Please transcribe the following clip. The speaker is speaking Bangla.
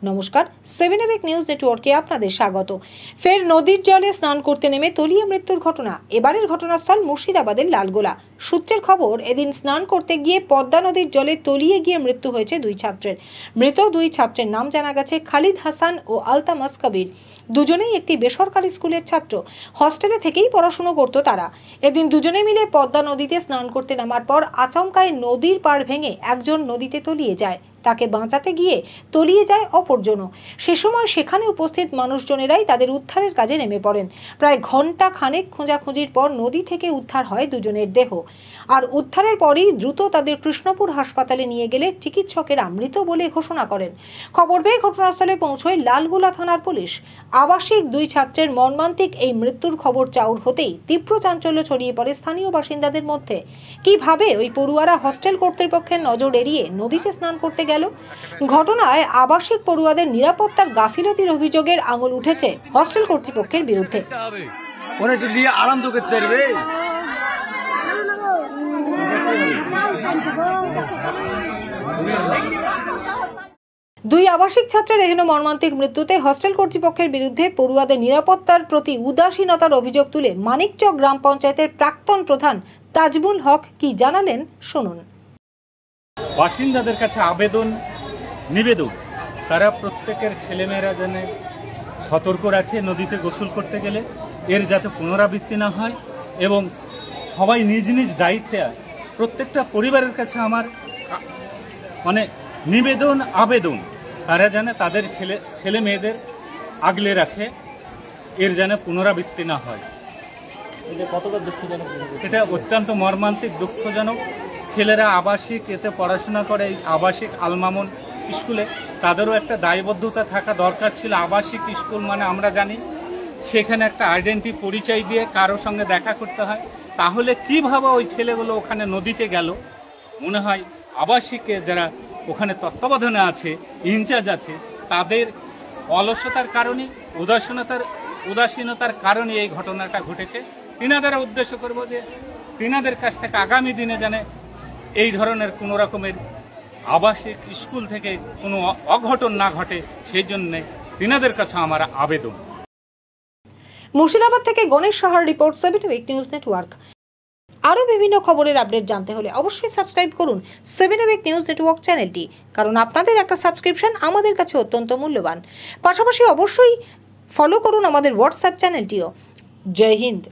নমস্কার, 7 নিউজ নেটওয়ার্কে আপনাদের স্বাগত। ফের নদীর জলে স্নান করতে নেমে তলিয়ে মৃত্যুর ঘটনা। এবারের ঘটনাস্থল মুর্শিদাবাদের লালগোলা। সূত্রের খবর, এদিন স্নান করতে গিয়ে পদ্মা নদীর জলে তলিয়ে গিয়ে মৃত্যু হয়েছে দুই ছাত্রের। মৃত দুই ছাত্রের নাম জানা গেছে খালিদ হাসান ও আলতামাস কবির। দুজনেই একটি বেসরকারি স্কুলের ছাত্র। হস্টেলে থেকেই পড়াশুনো করত তারা। এদিন দুজনে মিলে পদ্মা নদীতে স্নান করতে নামার পর আচমকায় নদীর পাড় ভেঙে একজন নদীতে তলিয়ে যায়। তাকে বাঁচাতে গিয়ে তলিয়ে যায় অপরজনও। সে সময় সেখানে উপস্থিত মানুষজনেরাই তাদের উদ্ধারের কাজে নেমে পড়েন। প্রায় ঘন্টা খানেক খোঁজাখুঁজির পর নদী থেকে উদ্ধার হয় দুজনের দেহ। আর উদ্ধারের পরই দ্রুত তাদের কৃষ্ণপুর হাসপাতালে নিয়ে গেলে চিকিৎসকেরা মৃত বলে ঘোষণা করেন। খবর পেয়ে ঘটনাস্থলে পৌঁছয় লালগোলা থানার পুলিশ। আবাসিক দুই ছাত্রের মর্মান্তিক এই মৃত্যুর খবর চাউর হতেই তীব্র চাঞ্চল্য ছড়িয়ে পড়ে স্থানীয় বাসিন্দাদের মধ্যে। কিভাবে ওই পড়ুয়ারা হস্টেল কর্তৃপক্ষের নজর এড়িয়ে নদীতে স্নান করতে গেল? ঘটনায় আবাসিক পড়ুয়াদের নিরাপত্তার গাফিলতির অভিযোগের আঙুল উঠেছে হস্টেল কর্তৃপক্ষের বিরুদ্ধে। দুই আবাসিক ছাত্রের এহেন মর্মান্তিক মৃত্যুতে হস্টেল কর্তৃপক্ষের বিরুদ্ধে পড়ুয়াদের নিরাপত্তার প্রতি উদাসীনতার অভিযোগ তুলে মানিকচক গ্রাম পঞ্চায়েতের প্রাক্তন প্রধান তাজবুল হক কি জানালেন, শুনুন। বাসিন্দাদের কাছে নিবেদন তারা প্রত্যেকের ছেলেমেয়েরা যেন সতর্ক রাখে নদীতে গোসল করতে গেলে, এর যাতে পুনরাবৃত্তি না হয় এবং সবাই নিজ নিজ দায়িত্বে। প্রত্যেকটা পরিবারের কাছে আমার আবেদন তারা যেন তাদের ছেলে মেয়েদের আগলে রাখে, এর যেন পুনরাবৃত্তি না হয়। কতটা দুঃখজনক? এটা অত্যন্ত মর্মান্তিক, দুঃখজনক। ছেলেরা আবাসিক এতে পড়াশোনা করে, আবাসিক আলমামুন স্কুলে, তাদেরও একটা দায়বদ্ধতা থাকা দরকার ছিল। আবাসিক স্কুল মানে আমরা জানি সেখানে একটা আইডেন্টি পরিচয় দিয়ে কারোর সঙ্গে দেখা করতে হয়। তাহলে কিভাবে ওই ছেলেগুলো ওখানে নদীতে গেল? মনে হয় আবাসিকে যারা ওখানে তত্ত্বাবধানে আছে, ইনচার্জ আছে, তাদের অলসতার কারণে, উদাসীনতার কারণে এই ঘটনাটা ঘটেছে। তিনাদের উদ্দেশ্য করব যে তিনাদের কাছ থেকে আগামী দিনে যেন এই ধরনের কোনো রকমের আবাসিক স্কুল থেকে কোনো অঘটন না ঘটে, সেই জন্য তিনাদের কাছে আমার আবেদন। মুর্শিদাবাদ থেকে গণেশ সাহার রিপোর্ট, 7 নিউজ নেটওয়ার্ক। আরও বিভিন্ন খবরের আপডেট জানতে হলে অবশ্যই সাবস্ক্রাইব করুন 7 নিউজ নেটওয়ার্ক চ্যানেলটি, কারণ আপনাদের একটা সাবস্ক্রিপশন আমাদের কাছে অত্যন্ত মূল্যবান। পাশাপাশি অবশ্যই ফলো করুন আমাদের হোয়াটসঅ্যাপ চ্যানেলটিও। জয় হিন্দ।